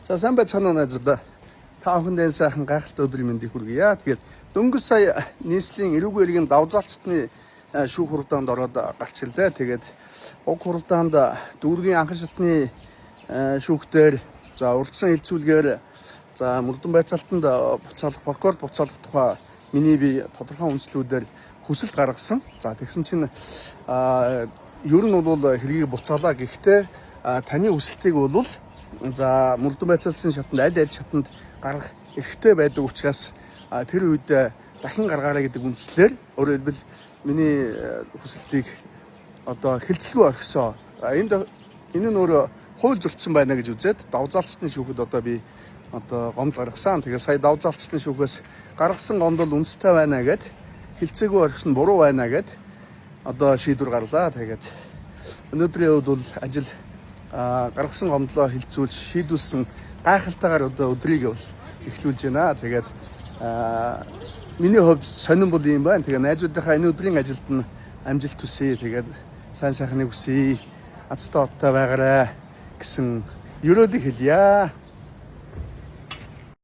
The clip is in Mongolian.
За сайн байцгаана уу найзуудаа. Та бүхэндээ сайхан гайхалтай өдрийн мэндийг хүргье. Тэгээд дөнгөж сая нийслэлийн эрүүгийн иргэн давзаалцтны шүүх хурлаанд ороод гарч ирлээ. Тэгээд уг хурлаанд дүүргийн анхан шатны шүүхтэр за урдсан хилцүүлгээр за мөрдөн байцаалтанд буцаалах прокурор буцаалах тухай миний би тодорхой үндслүүдээр хүсэлт гаргасан. За тэгсэн чинь ер нь бол хэргийг буцаалаа. Гэхдээ таны хүсэлтийг бол за мөрдөн байцаалтын шатанд аль шатанд гаргах эрхтэй байдаг учраас тэр үед дахин гаргаарай гэдэг үндслээр өөрөөр хэлбэл миний хүсэлтийг одоо хэлцэлгүй орхисон. Энэ нь өөрөө хууль зөрчсөн байна гэж үзээд давзаалцны шүүхэд одоо би одоо гомдол гаргасан. Тэгээ сая давзаалцны шүүхээс гаргасан гомдол үндэстэй байна гэд хэлцээгүй орхисон буруу байна гэд одоо шийдвэр гарлаа. Тэгээд өнөөдрийн хувьд бол ажил гаргасан гомдлоо хилцүүлж шийдүүлсэн гайхалтайгаар одоо өдрийг бол эхлүүлж байна. Тэгээд миний хувьд сонирн бол юм байна. Тэгээд найзуудынхаа энэ өдрийн ажилд нь амжилт хүсье. Тэгээд сайн сайхныг хүсье. Азтай оттой байгаарай гэсэн ерөөлийг хэлье.